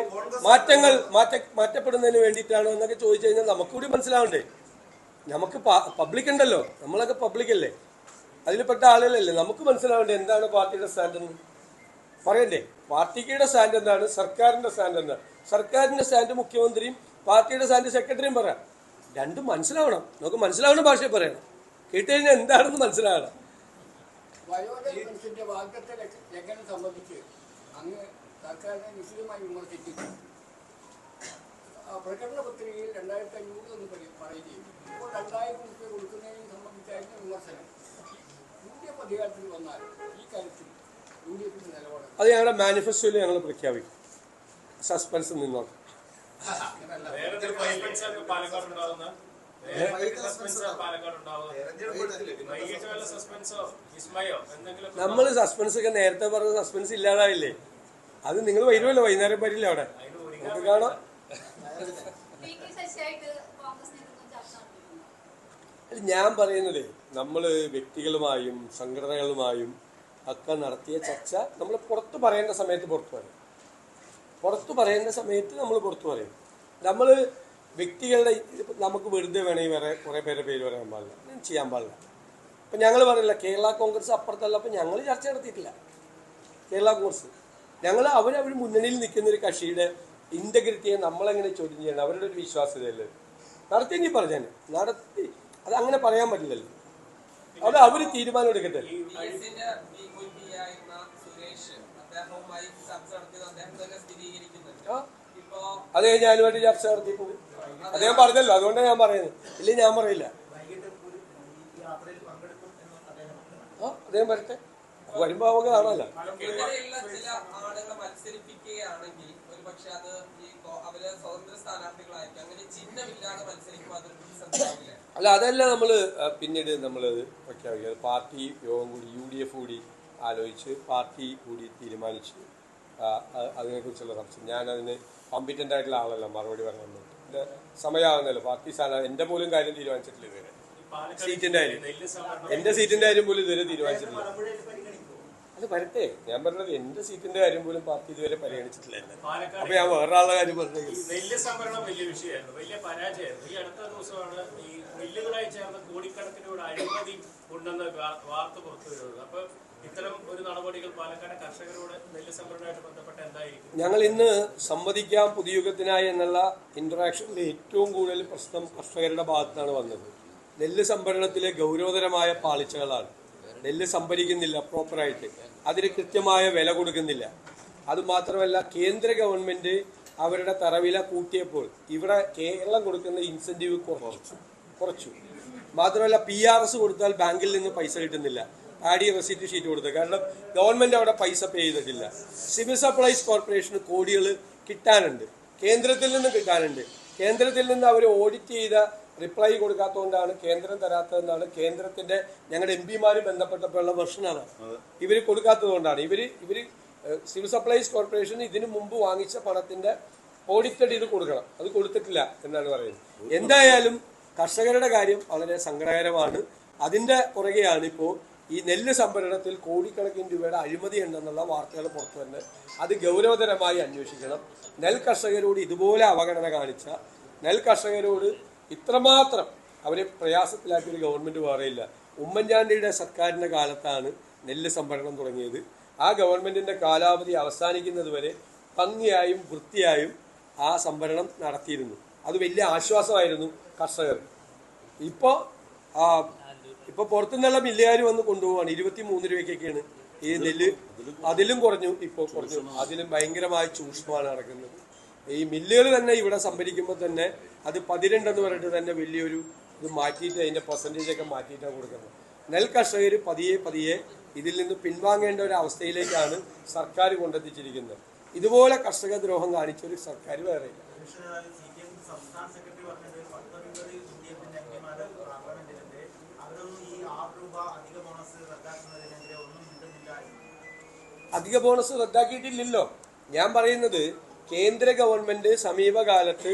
മാറ്റപ്പെടുന്നതിന് വേണ്ടിയിട്ടാണോ എന്നൊക്കെ ചോദിച്ചു കഴിഞ്ഞാൽ നമുക്കൂടി മനസ്സിലാവണ്ടേ? നമുക്ക് പബ്ലിക് ഉണ്ടല്ലോ, നമ്മളൊക്കെ പബ്ലിക് അല്ലേ, അതിൽപ്പെട്ട ആളുകളല്ലേ, നമുക്ക് മനസ്സിലാവണ്ടേ എന്താണ് പാർട്ടിയുടെ സ്റ്റാൻഡ് എന്ന് പറയണ്ടേ? പാർട്ടിയുടെ സ്റ്റാൻഡ് എന്താണ്, സർക്കാരിന്റെ സ്റ്റാൻഡ് എന്താണ്? സർക്കാരിന്റെ സ്റ്റാൻഡ് മുഖ്യമന്ത്രിയും പാർട്ടിയുടെ സ്റ്റാൻഡ് സെക്രട്ടറിയും പറയാം. രണ്ടും മനസ്സിലാവണം, നമുക്ക് മനസ്സിലാവുന്ന ഭാഷയിൽ പറയണം. കേട്ട് കഴിഞ്ഞാൽ എന്താണെന്ന് മനസ്സിലാകണം. പ്രകടന പത്രികയിൽ 2500 എന്ന് പറയുകയും ഇപ്പോൾ 2000 രൂപ കൊടുക്കുന്നതിനെ സംബന്ധിച്ചായിരുന്നു വിമർശനം. UDF അധികാരത്തിൽ വന്നാൽ ഈ കാര്യത്തിൽ UDFന്റെ നിലപാട് അത് ഞങ്ങളുടെ മാനിഫെസ്റ്റോയിൽ ഞങ്ങൾ പ്രഖ്യാപിക്കും. സസ്പെൻസ് നിന്നോ. നമ്മൾ സസ്പെൻസ് ഒക്കെ നേരത്തെ പറഞ്ഞ സസ്പെൻസ് ഇല്ലാതായില്ലേ? അത് നിങ്ങൾ വരുമല്ലോ, വൈകുന്നേരം വരില്ല, അവിടെ നമുക്ക് കാണാം. ഞാൻ പറയുന്നത് നമ്മൾ വ്യക്തികളുമായും സംഘടനകളുമായും ഒക്കെ നടത്തിയ ചർച്ച നമ്മൾ പുറത്തു പറയേണ്ട സമയത്ത് പുറത്തു പറയും, നമ്മൾ വ്യക്തികളുടെ നമുക്ക് വെറുതെ വേണമെങ്കിൽ വേറെ കുറേ പേര് പറയാൻ പാടില്ല, ചെയ്യാൻ പാടില്ല. ഇപ്പം ഞങ്ങൾ പറയില്ല കേരള കോൺഗ്രസ് അപ്പുറത്തല്ല, അപ്പം ഞങ്ങൾ ചർച്ച നടത്തിയിട്ടില്ല. കേരള കോൺഗ്രസ് അവർ മുന്നണിയിൽ നിൽക്കുന്ന ഒരു കക്ഷിയുടെ ഇന്റഗ്രിറ്റിയെ നമ്മളെങ്ങനെ ചോദ്യം ചെയ്യണം? അവരുടെ ഒരു വിശ്വാസ്യതയല്ലേ? നടത്തിയെങ്കിൽ പറഞ്ഞാൽ നടത്തി, അത് അങ്ങനെ പറയാൻ പറ്റില്ലല്ലോ. അത് അവര് തീരുമാനം എടുക്കട്ടെ. അതെ, ഞാനുമായിട്ട് ചർച്ച നടത്തിയിട്ടുണ്ട്. അദ്ദേഹം പറഞ്ഞല്ലോ, അതുകൊണ്ടാണ് ഞാൻ പറയുന്നത്. ഇല്ലേ ഞാൻ പറയില്ല. അദ്ദേഹം വരട്ടെ, വരുമ്പോ നമുക്ക് കാണാമല്ലോ. ചില ആളുകളെ മത്സരിപ്പിക്കുകയാണെങ്കിൽ ഒരു പക്ഷെ അത് ഈ അവര് സ്വതന്ത്ര സ്ഥാനാർത്ഥികളായിരിക്കും. അങ്ങനെ ചിഹ്നമില്ലാതെ മത്സരിക്കുമ്പോൾ അതൊരു പ്രതിസന്ധിയാവില്ല. അല്ല, അതല്ല നമ്മള് പിന്നീട് നമ്മളത് പ്രഖ്യാപിക്കുക. പാർട്ടി യോഗം കൂടി UDF കൂടി ആലോചിച്ച് പാർട്ടി കൂടി തീരുമാനിച്ച് അതിനെക്കുറിച്ചുള്ള സംശയം. ഞാനതിന് കോമ്പിറ്റൻ്റ് ആയിട്ടുള്ള ആളല്ല മറുപടി പറയാൻ. എൻ്റെ സമയമാകുന്നല്ലോ. പാർട്ടി സ്ഥാനം എൻ്റെ പോലും കാര്യം തീരുമാനിച്ചിട്ടില്ല ഇതുവരെ. സീറ്റിന്റെ കാര്യം, എൻ്റെ സീറ്റിന്റെ കാര്യം പോലും ഇതുവരെ തീരുമാനിച്ചിട്ടില്ല. അത് വരട്ടെ. ഞാൻ പറഞ്ഞത് എൻ്റെ സീറ്റിന്റെ കാര്യം പോലും പാർട്ടി ഇതുവരെ പരിഗണിച്ചിട്ടില്ല. അപ്പൊ ഞാൻ വേറൊരാളുടെ കാര്യം പറഞ്ഞത് നെല്ല് സംഭരണം വലിയ വിഷയമായിരുന്നു, വലിയ പരാജയമായിരുന്നു. ഈ അടുത്ത ദിവസമാണ് ഈ മില്ലുകളായി ചേർന്ന് കോടിക്കണക്കിനോട് അഴിമതി ഉണ്ടെന്ന് വാർത്ത പുറത്തു വരുന്നത്. അപ്പൊ ഇത്തരം ഒരു നടപടികൾ പാലക്കാട് കർഷകരോട് നെല്ല് സംഭരണവുമായിട്ട് ബന്ധപ്പെട്ട എന്തായിരിക്കും? ഞങ്ങൾ ഇന്ന് സംവദിക്കാം പുതുയുഗത്തിനായി എന്നുള്ള ഇന്ററാക്ഷനിൽ ഏറ്റവും കൂടുതൽ പ്രശ്നം കർഷകരുടെ ഭാഗത്താണ് വന്നത്. നെല്ല് സംഭരണത്തിലെ ഗൗരവതരമായ പാളിച്ചകളാണ്. നെല്ല് സംഭരിക്കുന്നില്ല പ്രോപ്പറായിട്ട്, അതിന് കൃത്യമായ വില കൊടുക്കുന്നില്ല. അതുമാത്രമല്ല, കേന്ദ്ര ഗവൺമെന്റ് അവരുടെ തറവില കൂട്ടിയപ്പോൾ ഇവിടെ കേരളം കൊടുക്കുന്ന ഇൻസെന്റീവ് കുറച്ചു. മാത്രമല്ല, PRS കൊടുത്താൽ ബാങ്കിൽ നിന്ന് പൈസ കിട്ടുന്നില്ല. ആഡി റെസിപ്റ്റ് ഷീറ്റ് കൊടുത്തത് കാരണം ഗവൺമെന്റ് അവിടെ പൈസ പേ ചെയ്തിട്ടില്ല. സിവിൽ സപ്ലൈസ് കോർപ്പറേഷന് കോടികൾ കിട്ടാനുണ്ട്, കേന്ദ്രത്തിൽ നിന്ന് കിട്ടാനുണ്ട്. കേന്ദ്രത്തിൽ നിന്ന് അവർ ഓഡിറ്റ് ചെയ്ത റിപ്ലൈ കൊടുക്കാത്തതുകൊണ്ടാണ് കേന്ദ്രം തരാത്തതെന്നാണ് കേന്ദ്രത്തിന്റെ ഞങ്ങളുടെ MP ബന്ധപ്പെട്ടപ്പോഴുള്ള വെർഷനാണ്. ഇവർ കൊടുക്കാത്തത് കൊണ്ടാണ്. ഇവര് സിവിൽ സപ്ലൈസ് കോർപ്പറേഷൻ ഇതിനു മുമ്പ് വാങ്ങിച്ച പണത്തിന്റെ ഓഡിറ്റഡ് ഇത് കൊടുക്കണം, അത് കൊടുത്തിട്ടില്ല എന്നാണ് പറയുന്നത്. എന്തായാലും കർഷകരുടെ കാര്യം വളരെ സങ്കടകരമാണ്. അതിന്റെ പുറകെയാണ് ഇപ്പോൾ ഈ നെല്ല് സംഭരണത്തിൽ കോടിക്കണക്കിന് രൂപയുടെ അഴിമതി ഉണ്ടെന്നുള്ള വാർത്തകൾ പുറത്തു വരുന്നത്. അത് ഗൗരവതരമായി അന്വേഷിക്കണം. നെൽ കർഷകരോട് ഇതുപോലെ അവഗണന കാണിച്ച, നെൽ കർഷകരോട് ഇത്രമാത്രം അവരെ പ്രയാസത്തിലാക്കിയൊരു ഗവൺമെന്റ് വേറെയില്ല. ഉമ്മൻചാണ്ടിയുടെ സർക്കാരിന്റെ കാലത്താണ് നെല്ല് സംഭരണം തുടങ്ങിയത്. ആ ഗവൺമെന്റിന്റെ കാലാവധി അവസാനിക്കുന്നത് വരെ ഭംഗിയായും വൃത്തിയായും ആ സംഭരണം നടത്തിയിരുന്നു. അത് വലിയ ആശ്വാസമായിരുന്നു കർഷകർ. ഇപ്പൊ പുറത്തുനിന്നുള്ള മില്ലുകാർ വന്ന് കൊണ്ടുപോവാണ്. 23 രൂപയ്ക്കൊക്കെയാണ് ഈ നെല്ല്. അതിലും കുറഞ്ഞു, ഇപ്പോൾ കുറഞ്ഞു. അതിലും ഭയങ്കരമായ ചൂഷണമാണ് നടക്കുന്നത്. ഈ മില്ലുകൾ തന്നെ ഇവിടെ സംഭരിക്കുമ്പോൾ തന്നെ അത് 12 എന്ന് പറഞ്ഞിട്ട് തന്നെ വലിയൊരു ഇത് മാറ്റിയിട്ട് അതിന്റെ പെർസെൻറ്റേജ് ഒക്കെ മാറ്റിയിട്ടാണ് കൊടുക്കുന്നത്. നെൽ കർഷകർ പതിയെ ഇതിൽ നിന്ന് പിൻവാങ്ങേണ്ട ഒരു അവസ്ഥയിലേക്കാണ് സർക്കാർ കൊണ്ടെത്തിച്ചിരിക്കുന്നത്. ഇതുപോലെ കർഷക ദ്രോഹം കാണിച്ച ഒരു സർക്കാർ വേറെയില്ല. അധിക ബോണസ് റദ്ദാക്കിയിട്ടില്ലല്ലോ. ഞാൻ പറയുന്നത് കേന്ദ്ര ഗവൺമെന്റ് സമീപകാലത്ത്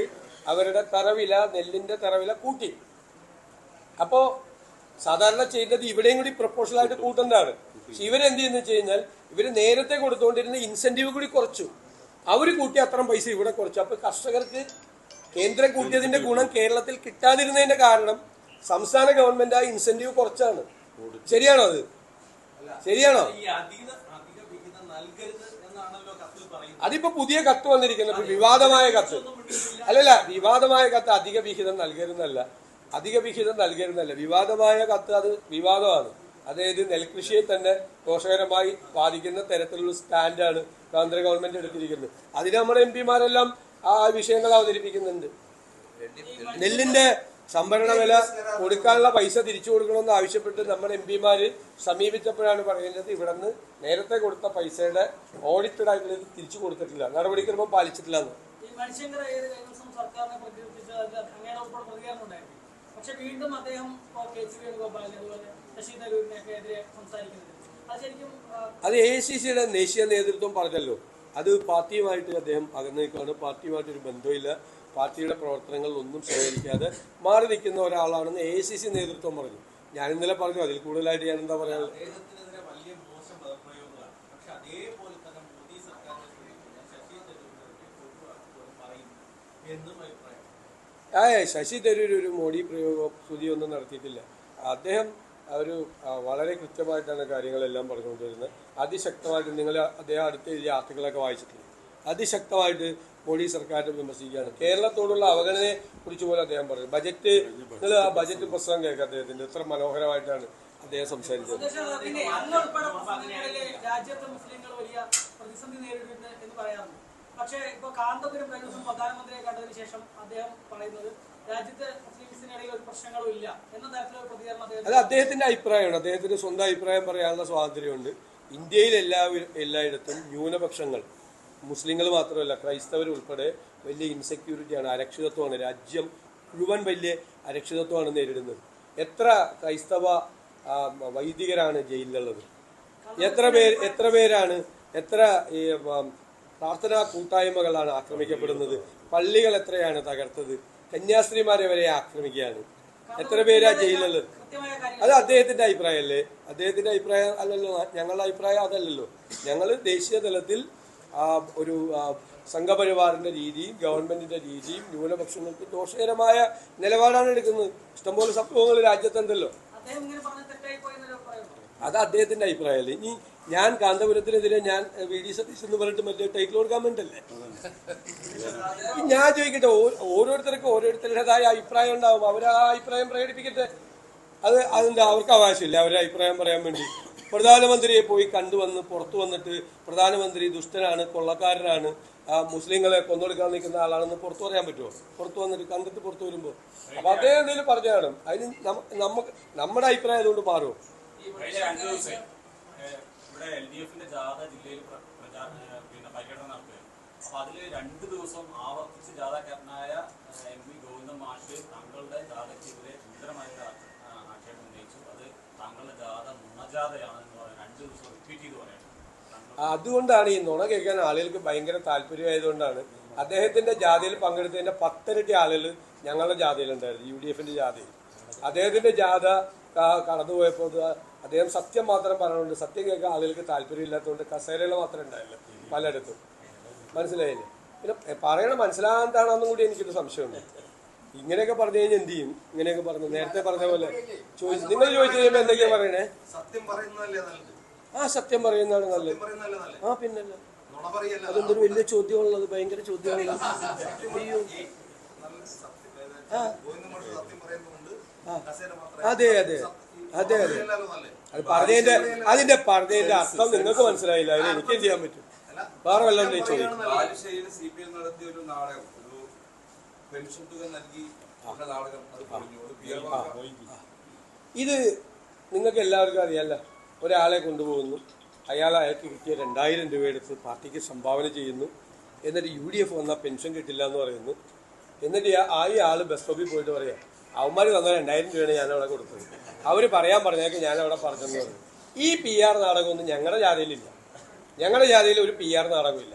അവരുടെ തറവില, നെല്ലിന്റെ തറവില കൂട്ടി. അപ്പോ സാധാരണ ചെയ്യുന്നത് ഇവിടെയും കൂടി പ്രൊപ്പോഷണലായിട്ട് കൂട്ടുന്നതാണ്. പക്ഷെ ഇവരെന്ത് ചെയ്യുന്ന വെച്ച് കഴിഞ്ഞാൽ ഇവര് നേരത്തെ കൊടുത്തുകൊണ്ടിരുന്ന ഇൻസെന്റീവ് കൂടി കുറച്ചു. അവര് കൂട്ടി അത്രയും പൈസ ഇവിടെ കുറച്ചു. അപ്പൊ കർഷകർക്ക് കേന്ദ്രം കൂട്ടിയതിന്റെ ഗുണം കേരളത്തിൽ കിട്ടാതിരുന്നതിന്റെ കാരണം സംസ്ഥാന ഗവൺമെന്റ് ആ ഇൻസെന്റീവ് കുറച്ചാണ്. ശരിയാണോ? അത് ശരിയാണോ? അതിപ്പോ പുതിയ കത്ത് വന്നിരിക്കുന്നത്, വിവാദമായ കത്ത് അല്ലല്ല. വിവാദമായ കത്ത് അധിക വിഹിതം നൽകരുന്നല്ല, വിവാദമായ കത്ത് അത് വിവാദമാണ്. അതായത് നെൽകൃഷിയെ തന്നെ ദോഷകരമായി ബാധിക്കുന്ന തരത്തിലുള്ള സ്റ്റാൻഡാണ് കേന്ദ്ര ഗവൺമെന്റ് എടുത്തിരിക്കുന്നത്. അതിന് നമ്മുടെ MP ആ വിഷയങ്ങൾ അവതരിപ്പിക്കുന്നുണ്ട്. നെല്ലിന്റെ സംഭരണ വില കൊടുക്കാനുള്ള പൈസ തിരിച്ചു കൊടുക്കണമെന്ന് ആവശ്യപ്പെട്ട് നമ്മുടെ MP സമീപിച്ചപ്പോഴാണ് പറയുന്നത് ഇവിടെ നിന്ന് നേരത്തെ കൊടുത്ത പൈസയുടെ ഓഡിറ്റഡ് ആയിട്ടുള്ള തിരിച്ചു കൊടുത്തിട്ടില്ല, നടപടിക്രമം പാലിച്ചിട്ടില്ല എന്ന്. പക്ഷെ വീണ്ടും അദ്ദേഹം KC വേണുഗോപാലിനെ അതുപോലെ ശശി തരൂരിനെതിരെ സംസാരിക്കുന്നത് അത് ശരിക്കും അത് AICCയുടെ ദേശീയ നേതൃത്വം പറഞ്ഞല്ലോ. അത് പാർട്ടിയുമായിട്ട് അദ്ദേഹം അകന്നേക്കാണ്. പാർട്ടിയുമായിട്ടൊരു ബന്ധമില്ല. പാർട്ടിയുടെ പ്രവർത്തനങ്ങൾ ഒന്നും സഹകരിക്കാതെ മാറി നിൽക്കുന്ന ഒരാളാണെന്ന് AICC നേതൃത്വം പറഞ്ഞു. ഞാൻ ഇന്നലെ പറഞ്ഞു. അതിൽ കൂടുതലായിട്ട് ഞാൻ എന്താ പറയാനുള്ളത്? ശശി തരൂർ ഒരു മോഡി പ്രയോഗം സ്തുതിയൊന്നും നടത്തിയിട്ടില്ല. അദ്ദേഹം ഒരു വളരെ കൃത്യമായിട്ടാണ് കാര്യങ്ങളെല്ലാം പറഞ്ഞുകൊണ്ടിരുന്നത്. അതിശക്തമായിട്ട് അദ്ദേഹം അടുത്ത് എഴുതിയ ആർട്ടിക്കിളൊക്കെ വായിച്ചിട്ടില്ല. അതിശക്തമായിട്ട് മോഡി സർക്കാരിനെ വിമർശിക്കുകയാണ്. കേരളത്തോടുള്ള അവഗണനയെ കുറിച്ച് പോലും അദ്ദേഹം പറഞ്ഞു. നിങ്ങൾ ആ ബജറ്റ് പുസ്തകം കേൾക്കുക. അദ്ദേഹത്തിന്റെ എത്ര മനോഹരമായിട്ടാണ് അദ്ദേഹം സംസാരിച്ചത്. പക്ഷേ ഇപ്പൊ കാന്തപുരം കഴിഞ്ഞ ദിവസം പ്രധാനമന്ത്രിയെ കണ്ടതിന് ശേഷം അദ്ദേഹം പറയുന്നത് രാജ്യത്തെ മുസ്ലിംസിനിടയിൽ ഒരു പ്രശ്നങ്ങളും ഇല്ല എന്ന തരത്തിലുള്ള പ്രതികരണം അത് അദ്ദേഹത്തിന്റെ അഭിപ്രായമാണ്. അദ്ദേഹത്തിന് സ്വന്തം അഭിപ്രായം പറയാനുള്ള സ്വാതന്ത്ര്യമുണ്ട്. ഇന്ത്യയിൽ എല്ലായിടത്തും ന്യൂനപക്ഷങ്ങൾ, മുസ്ലിങ്ങൾ മാത്രമല്ല ക്രൈസ്തവർ ഉൾപ്പെടെ വലിയ ഇൻസെക്യൂരിറ്റിയാണ്, അരക്ഷിതത്വമാണ്. രാജ്യം മുഴുവൻ വലിയ അരക്ഷിതത്വമാണ് നേരിടുന്നത്. എത്ര ക്രൈസ്തവ വൈദികരാണ് ജയിലിലുള്ളത്? എത്ര പേരാണ്, എത്ര പ്രാർത്ഥനാ കൂട്ടായ്മകളാണ് ആക്രമിക്കപ്പെടുന്നത്? പള്ളികൾ എത്രയാണ് തകർത്തത്? കന്യാസ്ത്രീമാരെ വരെ ആക്രമിക്കുകയാണ്. എത്ര പേരാ ജയിലുള്ളത്? അത് അദ്ദേഹത്തിന്റെ അഭിപ്രായമല്ലേ? അദ്ദേഹത്തിന്റെ അഭിപ്രായം അല്ലല്ലോ, ഞങ്ങളുടെ അഭിപ്രായം അതല്ലല്ലോ. ഞങ്ങൾ ദേശീയ തലത്തിൽ ഒരു സംഘപരിവാറിന്റെ രീതിയും ഗവൺമെന്റിന്റെ രീതിയും ന്യൂനപക്ഷങ്ങൾക്ക് ദോഷകരമായ നിലപാടാണ് എടുക്കുന്നത്. ഇഷ്ടംപോലെ സംഭവങ്ങൾ രാജ്യത്തുണ്ടല്ലോ. അത് അദ്ദേഹത്തിന്റെ അഭിപ്രായമല്ലേ. ഇനി ഞാൻ കാന്തപുരത്തിനെതിരെ ഞാൻ VD സതീശ് എന്ന് പറഞ്ഞിട്ട് മറ്റേ ടൈറ്റിൽ കൊടുക്കാൻ വേണ്ടല്ലേ? ഞാൻ ചോദിക്കട്ടെ, ഓരോരുത്തർക്കും ഓരോരുത്തരുടേതായ അഭിപ്രായം ഉണ്ടാവും. അവർ ആ അഭിപ്രായം പ്രകടിപ്പിക്കട്ടെ. അതിന്റെ അവർക്ക് അവകാശമില്ല അവരുടെ അഭിപ്രായം പറയാൻ വേണ്ടി. പ്രധാനമന്ത്രിയെ പോയി കണ്ടുവന്ന് പുറത്തു വന്നിട്ട് പ്രധാനമന്ത്രി ദുഷ്ടനാണ്, കൊള്ളക്കാരനാണ്, മുസ്ലിങ്ങളെ കൊന്നൊടുക്കാൻ നിൽക്കുന്ന ആളാണെന്ന് പുറത്തു പറയാൻ പറ്റുമോ? പുറത്തു വന്നിട്ട് കണ്ടിട്ട് പുറത്തു വരുമ്പോൾ അപ്പൊ അദ്ദേഹം എന്തെങ്കിലും പറഞ്ഞു കാണും. അതിന് നമ്മുടെ അഭിപ്രായം അതുകൊണ്ട് മാറുമോ? ഇവിടെ LDF-ന്റെ ജാഥ ജില്ലയിൽ പര്യടനം നടത്തുകയാണ്. അപ്പൊ അതില് 2 ദിവസം ആവർത്തിച്ച് ജാഥക്കാരനായ MP ഗോവിന്ദൻ മാഷ് താങ്കളുടെ ജാഥയ്ക്കെതിരെ ഗുരുതരമായ ആക്ഷേപം ഉന്നയിച്ചു. അത് താങ്കളുടെ ജാഥ നുണജാഥയാണെന്ന് പറയാൻ 2 ദിവസം റിപ്പീറ്റ് ചെയ്ത് പറയാം. അതുകൊണ്ടാണ് ഈ നുണ കേൾക്കാൻ ആളുകൾക്ക് ഭയങ്കര താല്പര്യമായതുകൊണ്ടാണ് അദ്ദേഹത്തിന്റെ ജാഥയിൽ പങ്കെടുത്തതിന്റെ 10 ഇരട്ടി ആളുകൾ ഞങ്ങളുടെ ജാഥയിലുണ്ടായിരുന്നു, UDF-ന്റെ ജാഥയിൽ. അദ്ദേഹത്തിന്റെ ജാഥ കടന്നുപോയപ്പോൾ അദ്ദേഹം സത്യം മാത്രം പറഞ്ഞുകൊണ്ട് സത്യം കേൾക്കാൻ ആളുകൾക്ക് താല്പര്യമില്ലാത്തതുകൊണ്ട് കസേരകൾ മാത്രമേ ഉണ്ടായില്ല പലയിടത്തും. മനസ്സിലായില്ലേ? പിന്നെ പറയണ മനസ്സിലാകാണ്ടാണെന്നും കൂടി എനിക്കൊരു സംശയമുണ്ട്. ഇങ്ങനെയൊക്കെ പറഞ്ഞു കഴിഞ്ഞാൽ എന്ത് ചെയ്യും? ഇങ്ങനെയൊക്കെ പറഞ്ഞു നേരത്തെ പറഞ്ഞ പോലെ നിങ്ങൾ ചോദിച്ചു കഴിയുമ്പോൾ എന്തൊക്കെയാ പറയണേ? സത്യം പറയുന്നതല്ലേ നല്ലത്? സത്യം പറയുന്നതാണ് നല്ലത്. പിന്നല്ല, അതെന്തൊരു വലിയ ചോദ്യമുള്ളത്, ഭയങ്കര ചോദ്യമുള്ളത്. അയ്യോ, അതെ അതെ അതെ അതെ അത് അതിന്റെ പറഞ്ഞതിന്റെ അർത്ഥം നിങ്ങൾക്ക് മനസ്സിലായില്ല. അതിന് എനിക്ക് എന്ത് ചെയ്യാൻ പറ്റും? വേറെ വല്ലതും ചോദിക്കും. ബാലുശ്ശേരിയിൽ CPM നടത്തിയ ഒരു നാടകം, ഒരു പെൻഷൻ തുക നൽകി നാടകം, അത് പറഞ്ഞു. ഇത് നിങ്ങൾക്ക് എല്ലാവർക്കും അറിയാല്ല. ഒരാളെ കൊണ്ടുപോകുന്നു, അയാൾക്ക് കിട്ടിയ 2000 രൂപ എടുത്ത് പാർട്ടിക്ക് സംഭാവന ചെയ്യുന്നു. എന്നിട്ട് UDF വന്നാൽ പെൻഷൻ കിട്ടില്ല എന്ന് പറയുന്നു. എന്നിട്ട് ഈ ആള് ബസ് സ്റ്റോപ്പിൽ പോയിട്ട് പറയാം, അവന്മാർ തന്ന 2000 രൂപയാണ് ഞാനവിടെ കൊടുത്തത്, അവർ പറയാൻ പറഞ്ഞേക്ക് ഞാനവിടെ പറഞ്ഞെന്ന് പറഞ്ഞു. ഈ PR നാടകമൊന്നും ഞങ്ങളുടെ ജാഥയിലില്ല. ഞങ്ങളുടെ ജാഥയിൽ ഒരു PR നാടകമില്ല.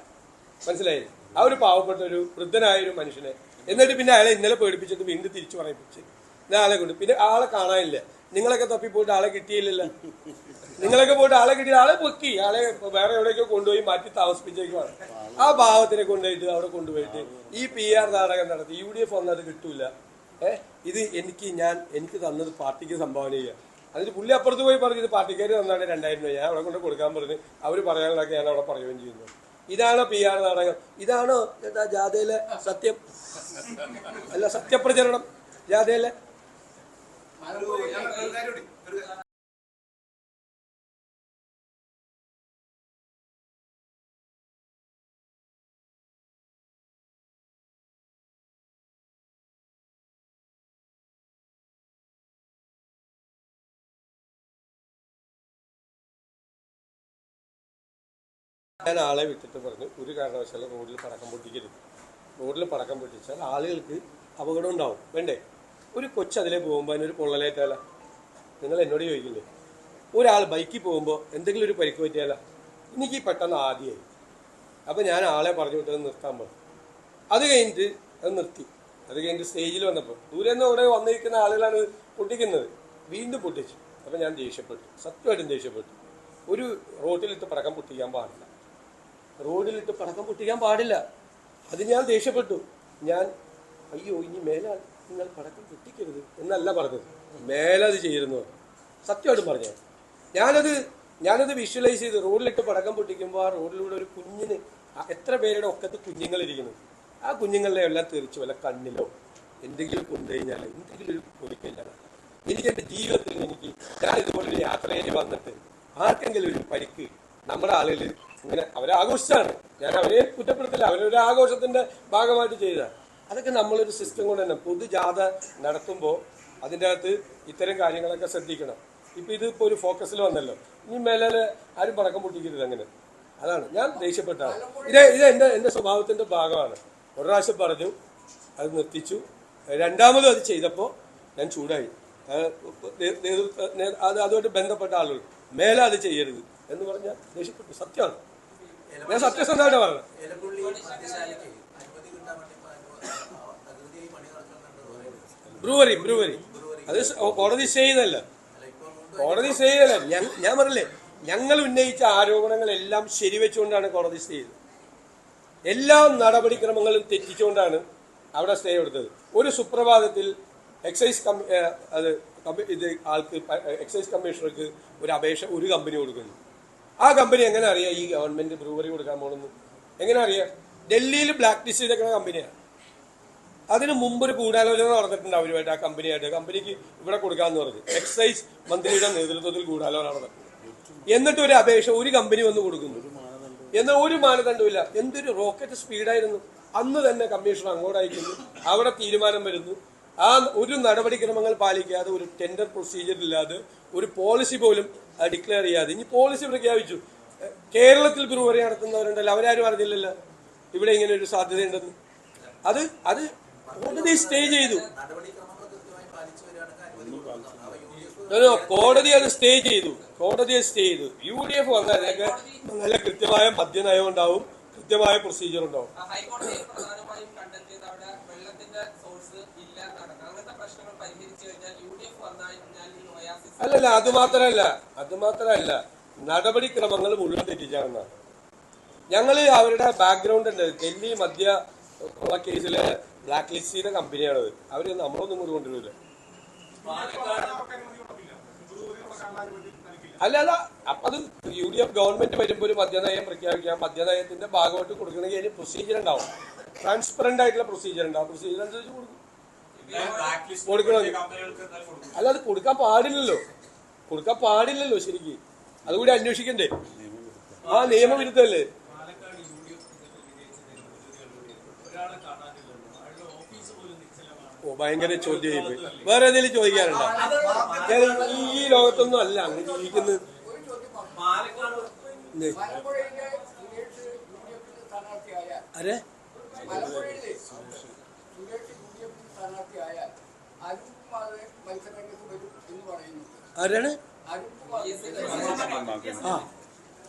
മനസ്സിലായില്ലേ? ആ ഒരു പാവപ്പെട്ട ഒരു വൃദ്ധനായ ഒരു മനുഷ്യനെ എന്നിട്ട് പിന്നെ അയാളെ ഇന്നലെ പേടിപ്പിച്ചിട്ട് വീണ്ടും തിരിച്ചു പറയിപ്പിച്ച് ആളെ കൊണ്ട് പിന്നെ ആളെ കാണാനില്ല. നിങ്ങളൊക്കെ തപ്പിപ്പോയിട്ട് ആളെ കിട്ടിയില്ലല്ലോ. നിങ്ങളൊക്കെ പോയിട്ട് ആളെ കിട്ടിയ ആളെ പൊക്കി, ആളെ വേറെ എവിടെയൊക്കെ കൊണ്ടുപോയി മാറ്റി താമസിപ്പിച്ചേക്കുവാണ്. ആ ഭാവത്തിനെ കൊണ്ടുപോയിട്ട് അവിടെ കൊണ്ടുപോയിട്ട് ഈ PR നാടകം നടത്തി. UDF വന്നത് കിട്ടൂല. ഇത് എനിക്ക് തന്നത് പാർട്ടിക്ക് സംഭാവന ചെയ്യുക. അതിന് പുള്ളി അപ്പുറത്ത് പോയി പറഞ്ഞത് പാർട്ടിക്കാർ തന്നാണ് 2000 രൂപ, ഞാൻ അവിടെ കൊണ്ട് കൊടുക്കാൻ പറഞ്ഞ് അവർ പറയാനുള്ളതൊക്കെ ഞാൻ അവിടെ പറയുകയും ചെയ്യുന്നു. ഇതാണോ PR നാടകം? ഇതാണോ ജാഥയിലെ സത്യം? അല്ല, സത്യപ്രചരണം ജാഥയിലെ. ഞാൻ ആളെ വിട്ടിട്ട് പറഞ്ഞു, ഒരു കാരണവശാലും റോഡിൽ പടക്കം പൊട്ടിക്കരുത്. റോഡിൽ പടക്കം പൊട്ടിച്ചാൽ ആളുകൾക്ക് അപകടം ഉണ്ടാവും. വേണ്ടേ? ഒരു കൊച്ചതിലേ പോകുമ്പോൾ അതിനൊരു പൊള്ളലേറ്റാല നിങ്ങൾ എന്നോട് ചോദിക്കില്ലേ? ഒരാൾ ബൈക്കിൽ പോകുമ്പോൾ എന്തെങ്കിലും ഒരു പരിക്ക് പറ്റിയാല എനിക്ക് പെട്ടെന്ന് ആദ്യമായി. അപ്പം ഞാൻ ആളെ പറഞ്ഞു വിട്ടത് നിർത്താൻ പറഞ്ഞു. അത് കഴിഞ്ഞിട്ട് അത് നിർത്തി. അത് കഴിഞ്ഞിട്ട് സ്റ്റേജിൽ വന്നപ്പോൾ ദൂരെ നിന്ന് ഇവിടെ വന്നിരിക്കുന്ന ആളുകളാണ് പൊട്ടിക്കുന്നത്. വീണ്ടും പൊട്ടിച്ചു. അപ്പം ഞാൻ ദേഷ്യപ്പെട്ടു, സത്യമായിട്ടും ദേഷ്യപ്പെട്ടു. ഒരു റോഡിലിട്ട് പടക്കം പൊട്ടിക്കാൻ പാടില്ല. റോഡിലിട്ട് പടക്കം പൊട്ടിക്കാൻ പാടില്ല. അത് ഞാൻ ദേഷ്യപ്പെട്ടു. അയ്യോ ഇനി മേലാൽ നിങ്ങൾ പടക്കം പൊട്ടിക്കരുത് എന്നല്ല പറഞ്ഞത്, മേലത് ചെയ്തിരുന്നു. സത്യമായിട്ടും പറഞ്ഞു. ഞാനത് വിഷ്വലൈസ് ചെയ്ത് റോഡിലിട്ട് പടക്കം പൊട്ടിക്കുമ്പോൾ ആ റോഡിലൂടെ ഒരു കുഞ്ഞിന്, എത്ര പേരുടെ ഒക്കത്ത് കുഞ്ഞുങ്ങളിരിക്കുന്നു, ആ കുഞ്ഞുങ്ങളുടെ എല്ലാം തെറിച്ചു വല്ല കണ്ണിലോ എന്തെങ്കിലും കൊണ്ടുകഴിഞ്ഞാൽ എന്തെങ്കിലും ഒരു പൊടിക്കഴിഞ്ഞാൽ എൻ്റെ ജീവിതത്തിൽ ഞാൻ ഇതുപോലൊരു യാത്രയിൽ വന്നിട്ട് ആർക്കെങ്കിലും ഒരു പരിക്ക് നമ്മുടെ ആളുകൾ ഇങ്ങനെ അവരെ ആഘോഷിച്ചാണ്, ഞാൻ അവരെ കുറ്റപ്പെടുത്തില്ല, അവരൊരു ആഘോഷത്തിന്റെ ഭാഗമായിട്ട് ചെയ്തതാണ്. അതൊക്കെ നമ്മളൊരു സിസ്റ്റം കൊണ്ട് തന്നെ പൊതുജാഥ നടത്തുമ്പോൾ അതിൻ്റെ അകത്ത് ഇത്തരം കാര്യങ്ങളൊക്കെ ശ്രദ്ധിക്കണം. ഇപ്പം ഇതിപ്പോൾ ഒരു ഫോക്കസിൽ വന്നല്ലോ, ഇനി മേലെ ആരും പടക്കം പൊട്ടിക്കരുത്. അങ്ങനെ അതാണ് ഞാൻ ദേഷ്യപ്പെട്ടാണ്. ഇത് എൻ്റെ സ്വഭാവത്തിൻ്റെ ഭാഗമാണ്. ഒരു പ്രാവശ്യം പറഞ്ഞു, അത് നിർത്തിച്ചു. രണ്ടാമതും അത് ചെയ്തപ്പോൾ ഞാൻ ചൂടായി. അതുമായിട്ട് ബന്ധപ്പെട്ട ആളുകൾ മേലെ അത് ചെയ്യരുത് എന്ന് പറഞ്ഞാൽ ദേഷ്യപ്പെട്ടു. സത്യമാണ്, ഞാൻ സത്യസന്ധമായിട്ട് പറഞ്ഞത്. ബ്രൂവറി അത് കോടതി സ്റ്റേ ചെയ്തല്ല, കോടതി സ്റ്റേ ചെയ്തല്ല. ഞാൻ പറഞ്ഞില്ലേ, ഞങ്ങൾ ഉന്നയിച്ച ആരോപണങ്ങളെല്ലാം ശരിവെച്ചുകൊണ്ടാണ് കോടതി സ്റ്റേ ചെയ്തത്. എല്ലാ നടപടിക്രമങ്ങളും തെറ്റിച്ചുകൊണ്ടാണ് അവിടെ സ്റ്റേ എടുത്തത്. ഒരു സുപ്രഭാതത്തിൽ എക്സൈസ് കമ്മീഷണർക്ക് ഒരു അപേക്ഷ ഒരു കമ്പനി കൊടുക്കുന്നു. ആ കമ്പനി എങ്ങനെ അറിയാം ഈ ഗവൺമെന്റ് ബ്രൂവറി കൊടുക്കാൻ പോകണമെന്ന്? എങ്ങനെ അറിയാം? ഡൽഹിയിൽ ബ്ലാക്ക് ലിസ്റ്റ് ചെയ്തേക്കുന്ന കമ്പനിയാണ്. അതിന് മുമ്പ് ഒരു ഗൂഢാലോചന നടന്നിട്ടുണ്ട് അവരുമായിട്ട്, ആ കമ്പനിയായിട്ട്. കമ്പനിക്ക് ഇവിടെ കൊടുക്കാമെന്ന് പറഞ്ഞു. എക്സൈസ് മന്ത്രിയുടെ നേതൃത്വത്തിൽ ഗൂഢാലോചന നടന്നു. എന്നിട്ട് ഒരു അപേക്ഷ ഒരു കമ്പനി വന്ന് കൊടുക്കുന്നു. എന്നാൽ ഒരു മാനദണ്ഡമില്ല. എന്തൊരു റോക്കറ്റ് സ്പീഡായിരുന്നു. അന്ന് തന്നെ കമ്മീഷണർ അങ്ങോട്ട് അയക്കുന്നു, അവിടെ തീരുമാനം വരുന്നു. ആ ഒരു നടപടിക്രമങ്ങൾ പാലിക്കാതെ, ഒരു ടെൻഡർ പ്രൊസീജിയർ ഇല്ലാതെ, ഒരു പോളിസി പോലും ഡിക്ലെയർ ചെയ്യാതെ ഇനി പോളിസി പ്രഖ്യാപിച്ചു. കേരളത്തിൽ ബ്രൂവറി നടത്തുന്നവരുണ്ടല്ലോ, അവരാരും അറിഞ്ഞില്ലല്ലോ ഇവിടെ ഇങ്ങനെ ഒരു സാധ്യതയുണ്ടെന്ന്. അത് കോടതി സ്റ്റേ ചെയ്തു. കോടതി അത് സ്റ്റേ ചെയ്തു. UDF വന്നതിനൊക്കെ നല്ല കൃത്യമായ മദ്യനയം ഉണ്ടാവും, കൃത്യമായ പ്രൊസീജിയർ ഉണ്ടാവും. അല്ലല്ല, അത് മാത്രമല്ല നടപടിക്രമങ്ങൾ മുഴുവൻ തെറ്റിച്ചാണെന്നാണ്. ഞങ്ങൾ അവരുടെ ബാക്ക്ഗ്രൗണ്ട് ഉണ്ട്. ഡൽഹി മദ്യ കേസിലെ ബ്ലാക്ക് ലിസ്റ്റ് ചെയ്ത കമ്പനിയാണത്. അവര് നമ്മളൊന്നും കൂടി കൊണ്ടുവരില്ല. അല്ല അപ്പൊ അത് UDF ഗവൺമെന്റ് വരുമ്പോൾ ഒരു മദ്യനയം പ്രഖ്യാപിക്കാം. മദ്യനയത്തിന്റെ ഭാഗമായിട്ട് കൊടുക്കണമെങ്കിൽ അതിന് പ്രൊസീജിയർ ഉണ്ടാവും, ട്രാൻസ്പെറന്റ് ആയിട്ടുള്ള പ്രൊസീജിയർ ഉണ്ടാവും. പ്രൊസീജിയർ അനുസരിച്ച് കൊടുക്കണം. അല്ല, അത് കൊടുക്കാൻ പാടില്ലല്ലോ ശരിക്കും. അതുകൂടി അന്വേഷിക്കണ്ടേ? ആ നിയമവിരുദ്ധല്ലേ? ഭയങ്കര ചോദ്യം. വേറെ എന്തെങ്കിലും ചോദിക്കാനുണ്ടോ? ഞാൻ ഈ ലോകത്തൊന്നും അല്ല അങ്ങ് ജീവിക്കുന്നത്. അരെ ആരാണ്?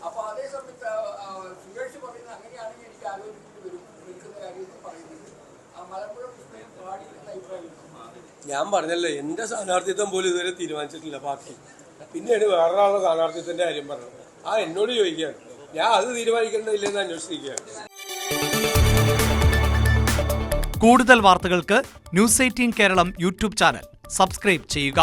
അപ്പൊ അതേ സമയത്ത് സുരേഷ് പറയുന്നത് അങ്ങനെയാണെങ്കിൽ എനിക്ക് ആലോചിച്ചിട്ട് വരും നിൽക്കുന്ന കാര്യം പറയുന്നത് ആ മലമ്പുഴ പാടിക്കുന്ന അഭിപ്രായം. ഞാൻ പറഞ്ഞല്ലോ, എന്റെ സ്ഥാനാർത്ഥിത്വം പോലും ഇതുവരെ തീരുമാനിച്ചിട്ടില്ല പാർട്ടി. പിന്നെയാണ് വേറൊരാളുടെ സ്ഥാനാർത്ഥിത്വത്തിന്റെ കാര്യം പറഞ്ഞത്. എന്നോട് ചോദിക്കുകയാണ്, ഞാൻ അത് തീരുമാനിക്കേണ്ടതില്ലെന്ന് അന്വേഷിക്കുകയാണ്. കൂടുതൽ വാർത്തകൾക്ക് News 18 Keralam YouTube channel subscribe ചെയ്യുക.